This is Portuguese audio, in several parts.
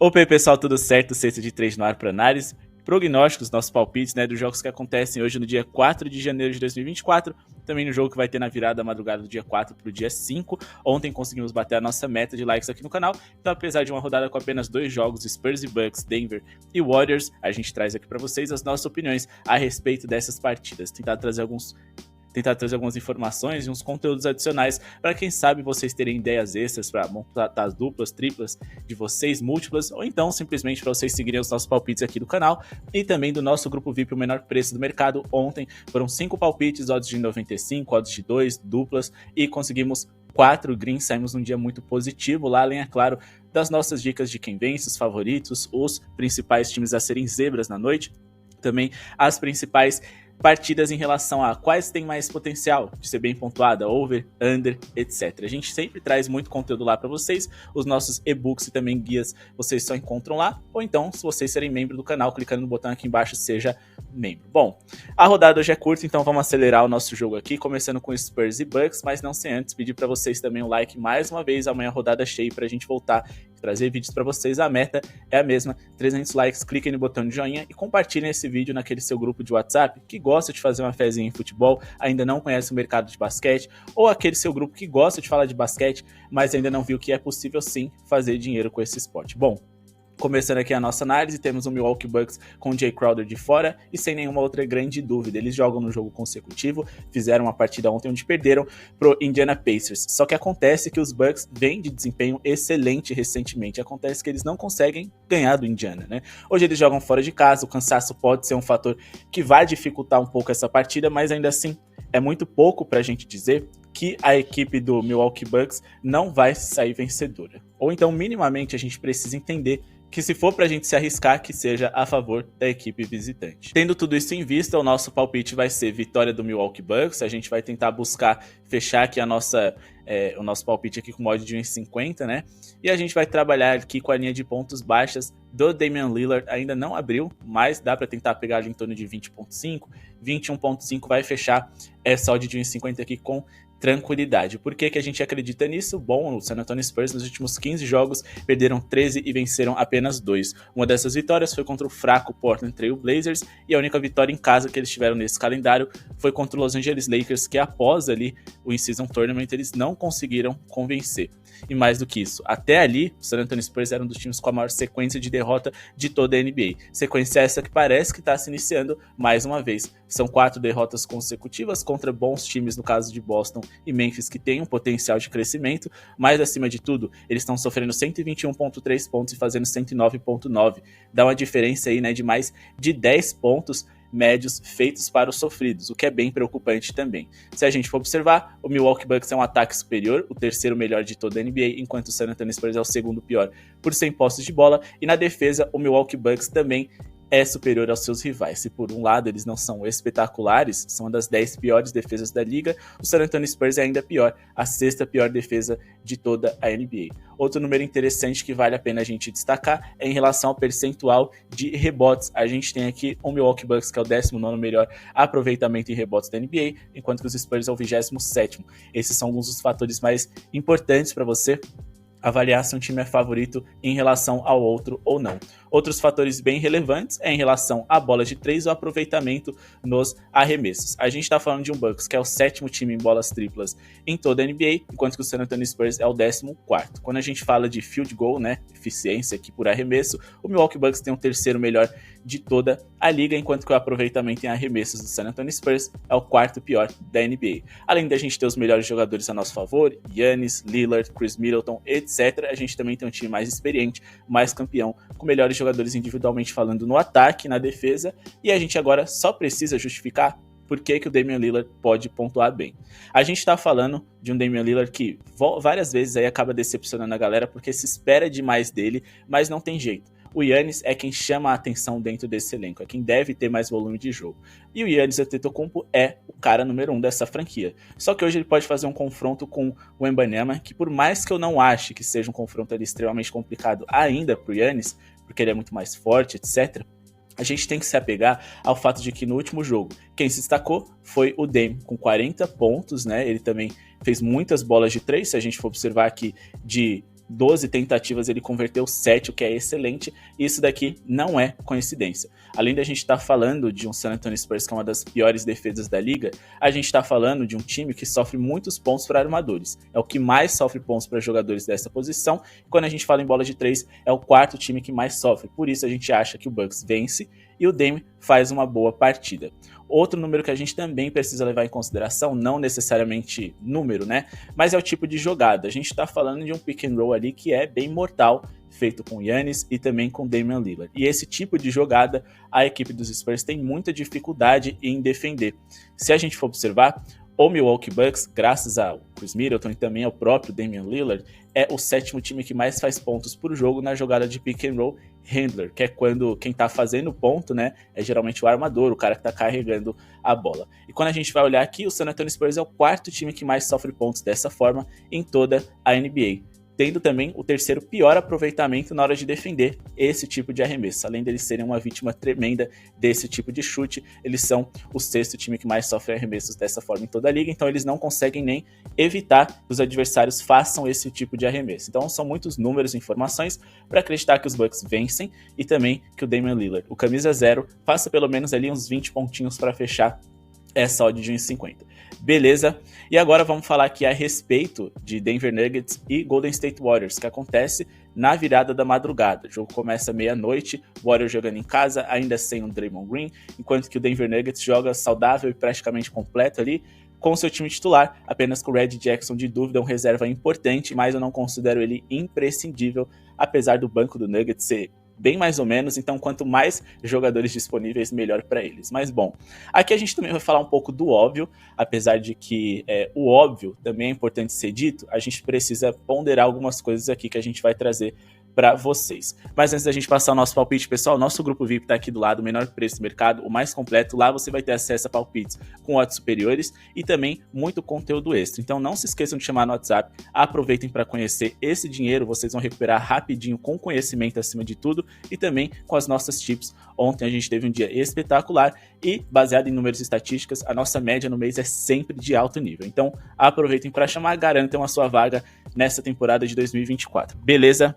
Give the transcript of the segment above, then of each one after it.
Opa aí pessoal, tudo certo? Sexta de 3 no ar para análise. Prognósticos, nossos palpites, né, dos jogos que acontecem hoje no dia 4 de janeiro de 2024. Também no jogo que vai ter na virada da madrugada do dia 4 para o dia 5. Ontem conseguimos bater a nossa meta de likes aqui no canal. Então, apesar de uma rodada com apenas 2 jogos, Spurs e Bucks, Denver e Warriors, a gente traz aqui para vocês as nossas opiniões a respeito dessas partidas. Tentar trazer algumas informações e uns conteúdos adicionais para quem sabe vocês terem ideias extras para montar as duplas, triplas de vocês, múltiplas, ou então simplesmente para vocês seguirem os nossos palpites aqui do canal e também do nosso grupo VIP, o menor preço do mercado. Ontem foram 5 palpites, odds de 95, odds de 2, duplas, e conseguimos 4 greens, saímos num dia muito positivo lá, além, é claro, das nossas dicas de quem vence, os favoritos, os principais times a serem zebras na noite, também as principais partidas em relação a quais tem mais potencial de ser bem pontuada, over, under, etc. A gente sempre traz muito conteúdo lá para vocês, os nossos e-books e também guias vocês só encontram lá, ou então, se vocês serem membro do canal, clicando no botão aqui embaixo, seja membro. Bom, a rodada hoje é curta, então vamos acelerar o nosso jogo aqui, começando com Spurs e Bucks, mas não sem antes pedir para vocês também um like mais uma vez, amanhã rodada cheia para a gente voltar e trazer vídeos para vocês. A meta é a mesma, 300 likes, cliquem no botão de joinha e compartilhem esse vídeo naquele seu grupo de WhatsApp que gosta de fazer uma fezinha em futebol, ainda não conhece o mercado de basquete, ou aquele seu grupo que gosta de falar de basquete, mas ainda não viu que é possível sim fazer dinheiro com esse esporte. Bom, começando aqui a nossa análise, temos o Milwaukee Bucks com o Jay Crowder de fora e sem nenhuma outra grande dúvida. Eles jogam no jogo consecutivo, fizeram uma partida ontem onde perderam pro Indiana Pacers. Só que acontece que os Bucks vêm de desempenho excelente recentemente. Acontece que eles não conseguem ganhar do Indiana, né? Hoje eles jogam fora de casa, o cansaço pode ser um fator que vai dificultar um pouco essa partida, mas ainda assim é muito pouco pra gente dizer que a equipe do Milwaukee Bucks não vai sair vencedora. Ou então, minimamente, a gente precisa entender que se for pra gente se arriscar, que seja a favor da equipe visitante. Tendo tudo isso em vista, o nosso palpite vai ser vitória do Milwaukee Bucks. A gente vai tentar buscar fechar aqui o nosso palpite aqui com mod de 1,50, né? E a gente vai trabalhar aqui com a linha de pontos baixas do Damian Lillard. Ainda não abriu, mas dá pra tentar pegar ali em torno de 20,5, 21,5 vai fechar essa odd de 1,50 aqui com tranquilidade. Por que a gente acredita nisso? Bom, o San Antonio Spurs nos últimos 15 jogos perderam 13 e venceram apenas 2. Uma dessas vitórias foi contra o fraco Portland Trail Blazers e a única vitória em casa que eles tiveram nesse calendário foi contra o Los Angeles Lakers, que após ali o In-Season Tournament eles não conseguiram convencer. E mais do que isso, até ali o San Antonio Spurs era um dos times com a maior sequência de derrota de toda a NBA. Sequência essa que parece que está se iniciando mais uma vez. São 4 derrotas consecutivas contra bons times, no caso de Boston e Memphis, que tem um potencial de crescimento, mas acima de tudo, eles estão sofrendo 121,3 pontos e fazendo 109,9. Dá uma diferença aí, né, de mais de 10 pontos médios feitos para os sofridos, o que é bem preocupante também. Se a gente for observar, o Milwaukee Bucks é um ataque superior, o terceiro melhor de toda a NBA, enquanto o San Antonio Spurs é o segundo pior por 100 posses de bola, e na defesa o Milwaukee Bucks também é superior aos seus rivais. Se por um lado eles não são espetaculares, são uma das 10 piores defesas da liga, o San Antonio Spurs é ainda pior, a sexta pior defesa de toda a NBA. Outro número interessante que vale a pena a gente destacar é em relação ao percentual de rebotes. A gente tem aqui o Milwaukee Bucks, que é o 19º melhor aproveitamento em rebotes da NBA, enquanto que os Spurs é o 27º. Esses são alguns dos fatores mais importantes para você avaliar se um time é favorito em relação ao outro ou não. Outros fatores bem relevantes é em relação à bola de 3 ou aproveitamento nos arremessos. A gente está falando de um Bucks que é o 7º time em bolas triplas em toda a NBA, enquanto que o San Antonio Spurs é o 14º. Quando a gente fala de field goal, né, eficiência aqui por arremesso, o Milwaukee Bucks tem o 3º melhor de toda a liga, enquanto que o aproveitamento em arremessos do San Antonio Spurs é o 4º pior da NBA. Além da gente ter os melhores jogadores a nosso favor, Giannis, Lillard, Chris Middleton, etc., a gente também tem um time mais experiente, mais campeão, com melhores jogadores individualmente falando no ataque, na defesa, e a gente agora só precisa justificar por que o Damian Lillard pode pontuar bem. A gente está falando de um Damian Lillard que várias vezes aí acaba decepcionando a galera porque se espera demais dele, mas não tem jeito. O Giannis é quem chama a atenção dentro desse elenco, é quem deve ter mais volume de jogo. E o Giannis Antetokounmpo é o cara número 1 dessa franquia. Só que hoje ele pode fazer um confronto com o Wembanyama, que por mais que eu não ache que seja um confronto ali extremamente complicado ainda pro Giannis, porque ele é muito mais forte, etc., a gente tem que se apegar ao fato de que no último jogo, quem se destacou foi o Dame, com 40 pontos, né? Ele também fez muitas bolas de 3, se a gente for observar aqui, de 12 tentativas ele converteu 7, o que é excelente. Isso daqui não é coincidência. Além da gente estar falando de um San Antonio Spurs, que é uma das piores defesas da liga, a gente está falando de um time que sofre muitos pontos para armadores. É o que mais sofre pontos para jogadores dessa posição. Quando a gente fala em bola de 3, é o quarto time que mais sofre. Por isso a gente acha que o Bucks vence e o Dame faz uma boa partida. Outro número que a gente também precisa levar em consideração, não necessariamente número, né? Mas é o tipo de jogada. A gente está falando de um pick and roll ali que é bem mortal, feito com Giannis e também com Damian Lillard. E esse tipo de jogada, a equipe dos Spurs tem muita dificuldade em defender. Se a gente for observar, o Milwaukee Bucks, graças ao Chris Middleton e também ao próprio Damian Lillard, é o 7º time que mais faz pontos por jogo na jogada de pick and roll handler, que é quando quem tá fazendo ponto, né, é geralmente o armador, o cara que tá carregando a bola. E quando a gente vai olhar aqui, o San Antonio Spurs é o 4º time que mais sofre pontos dessa forma em toda a NBA, tendo também o 3º pior aproveitamento na hora de defender esse tipo de arremesso. Além deles serem uma vítima tremenda desse tipo de chute, eles são o 6º time que mais sofre arremessos dessa forma em toda a liga, então eles não conseguem nem evitar que os adversários façam esse tipo de arremesso. Então são muitos números e informações para acreditar que os Bucks vencem e também que o Damian Lillard, o camisa 0, faça pelo menos ali uns 20 pontinhos para fechar essa odd de 1,50. Beleza? E agora vamos falar aqui a respeito de Denver Nuggets e Golden State Warriors, que acontece na virada da madrugada. O jogo começa meia-noite, o Warriors jogando em casa, ainda sem o Draymond Green, enquanto que o Denver Nuggets joga saudável e praticamente completo ali, com seu time titular, apenas com o Red Jackson de dúvida, um reserva importante, mas eu não considero ele imprescindível, apesar do banco do Nuggets ser bem mais ou menos, então quanto mais jogadores disponíveis, melhor para eles. Mas bom, aqui a gente também vai falar um pouco do óbvio, apesar de que o óbvio também é importante ser dito, a gente precisa ponderar algumas coisas aqui que a gente vai trazer para vocês. Mas antes da gente passar o nosso palpite, pessoal, nosso grupo VIP tá aqui do lado, o menor preço do mercado, o mais completo. Lá você vai ter acesso a palpites com odds superiores e também muito conteúdo extra. Então não se esqueçam de chamar no WhatsApp, aproveitem para conhecer esse dinheiro, vocês vão recuperar rapidinho com conhecimento acima de tudo e também com as nossas tips. Ontem a gente teve um dia espetacular e, baseado em números e estatísticas, a nossa média no mês é sempre de alto nível. Então aproveitem para chamar, garantam a sua vaga nessa temporada de 2024. Beleza?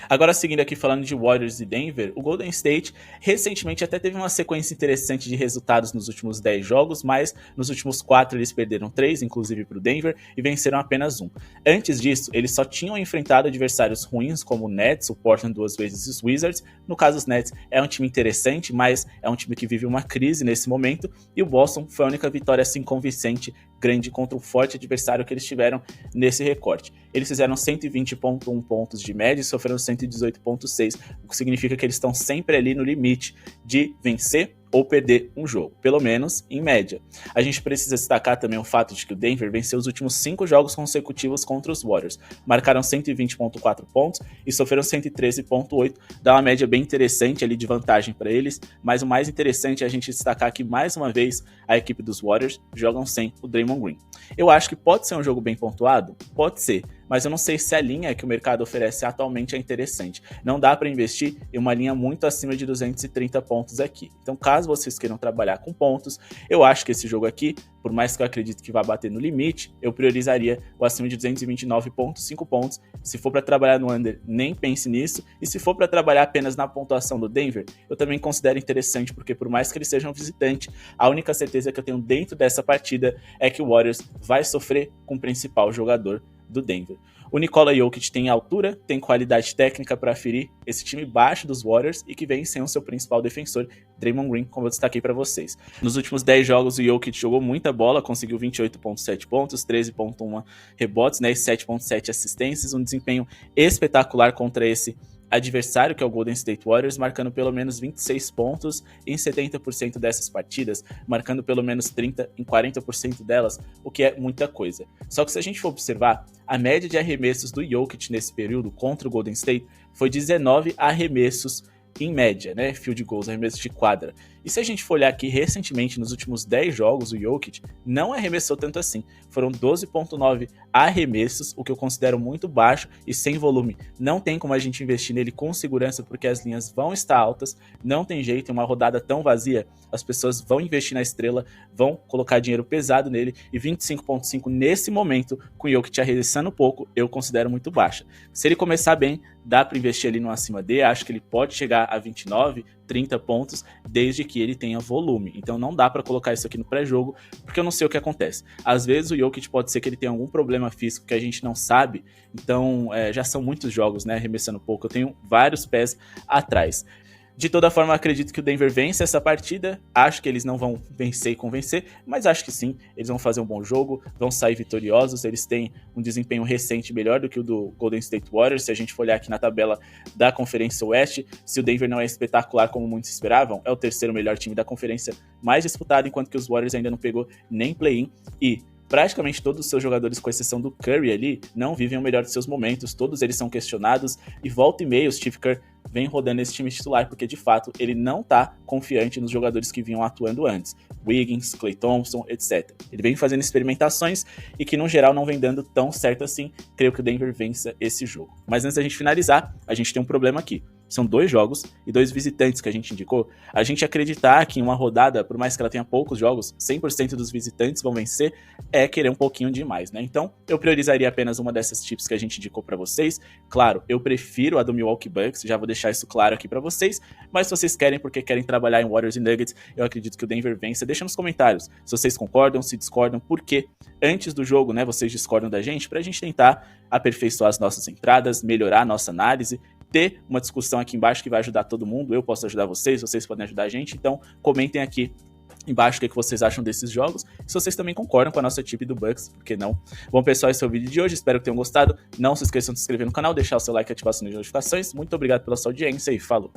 Agora, seguindo aqui falando de Warriors e Denver, o Golden State recentemente até teve uma sequência interessante de resultados nos últimos 10 jogos, mas nos últimos 4 eles perderam 3, inclusive para o Denver, e venceram apenas 1. Antes disso, eles só tinham enfrentado adversários ruins como o Nets, o Portland 2 vezes e os Wizards. No caso, os Nets é um time interessante, mas é um time que vive uma crise nesse momento, e o Boston foi a única vitória assim convincente, grande, contra um forte adversário que eles tiveram nesse recorte. Eles fizeram 120,1 pontos de média e sofreram 118,6, o que significa que eles estão sempre ali no limite de vencer ou perder um jogo, pelo menos em média. A gente precisa destacar também o fato de que o Denver venceu os últimos 5 jogos consecutivos contra os Warriors. Marcaram 120,4 pontos e sofreram 113,8, dá uma média bem interessante ali de vantagem para eles, mas o mais interessante é a gente destacar que, mais uma vez, a equipe dos Warriors jogam sem o Draymond Green. Eu acho que pode ser um jogo bem pontuado? Pode ser, mas eu não sei se a linha que o mercado oferece atualmente é interessante. Não dá para investir em uma linha muito acima de 230 pontos aqui. Então, caso vocês queiram trabalhar com pontos, eu acho que esse jogo aqui, por mais que eu acredite que vá bater no limite, eu priorizaria o acima de 229,5 pontos. Se for para trabalhar no under, nem pense nisso. E se for para trabalhar apenas na pontuação do Denver, eu também considero interessante, porque por mais que eles sejam visitante, a única certeza que eu tenho dentro dessa partida é que o Warriors vai sofrer com o principal jogador do Denver. O Nikola Jokic tem altura, tem qualidade técnica para ferir esse time baixo dos Warriors e que vem sem o seu principal defensor, Draymond Green, como eu destaquei para vocês. Nos últimos 10 jogos, o Jokic jogou muita bola, conseguiu 28,7 pontos, 13,1 rebotes, né, e 7,7 assistências, um desempenho espetacular contra esse adversário, que é o Golden State Warriors, marcando pelo menos 26 pontos em 70% dessas partidas, marcando pelo menos 30 em 40% delas, o que é muita coisa. Só que se a gente for observar, a média de arremessos do Jokic nesse período contra o Golden State foi 19 arremessos em média, né, field goals, arremessos de quadra. E se a gente for olhar aqui, recentemente, nos últimos 10 jogos, o Jokic não arremessou tanto assim. Foram 12,9 arremessos, o que eu considero muito baixo e sem volume. Não tem como a gente investir nele com segurança, porque as linhas vão estar altas, não tem jeito, em uma rodada tão vazia, as pessoas vão investir na estrela, vão colocar dinheiro pesado nele, e 25,5 nesse momento, com o Jokic arremessando pouco, eu considero muito baixa. Se ele começar bem, dá para investir ali no acima D, acho que ele pode chegar a 29, 30 pontos, desde que ele tenha volume. Então não dá para colocar isso aqui no pré-jogo, porque eu não sei o que acontece. Às vezes o Jokic pode ser que ele tenha algum problema físico que a gente não sabe, então já são muitos jogos, né, arremessando pouco, eu tenho vários pés atrás. De toda forma, acredito que o Denver vence essa partida. Acho que eles não vão vencer e convencer, mas acho que sim, eles vão fazer um bom jogo, vão sair vitoriosos. Eles têm um desempenho recente melhor do que o do Golden State Warriors. Se a gente for olhar aqui na tabela da Conferência Oeste, se o Denver não é espetacular como muitos esperavam, é o terceiro melhor time da conferência mais disputado, enquanto que os Warriors ainda não pegou nem play-in. E praticamente todos os seus jogadores, com exceção do Curry ali, não vivem o melhor de seus momentos, todos eles são questionados, e volta e meia o Steve Kerr vem rodando esse time titular, porque de fato ele não tá confiante nos jogadores que vinham atuando antes, Wiggins, Klay Thompson, etc. Ele vem fazendo experimentações e que no geral não vem dando tão certo assim. Creio que o Denver vença esse jogo. Mas antes da gente finalizar, a gente tem um problema aqui. São 2 jogos e 2 visitantes que a gente indicou. A gente acreditar que em uma rodada, por mais que ela tenha poucos jogos, 100% dos visitantes vão vencer, é querer um pouquinho demais, né? Então, eu priorizaria apenas uma dessas tips que a gente indicou pra vocês. Claro, eu prefiro a do Milwaukee Bucks, já vou deixar isso claro aqui pra vocês, mas se vocês querem, porque querem trabalhar em Warriors e Nuggets, eu acredito que o Denver vença. Deixa nos comentários se vocês concordam, se discordam, por quê? Antes do jogo, né, vocês discordam da gente, pra gente tentar aperfeiçoar as nossas entradas, melhorar a nossa análise, ter uma discussão aqui embaixo que vai ajudar todo mundo. Eu posso ajudar vocês, vocês podem ajudar a gente, então comentem aqui embaixo o que vocês acham desses jogos, se vocês também concordam com a nossa tip do Bucks, por que não? Bom, pessoal, esse é o vídeo de hoje, espero que tenham gostado. Não se esqueçam de se inscrever no canal, deixar o seu like e ativar as notificações. Muito obrigado pela sua audiência e falou!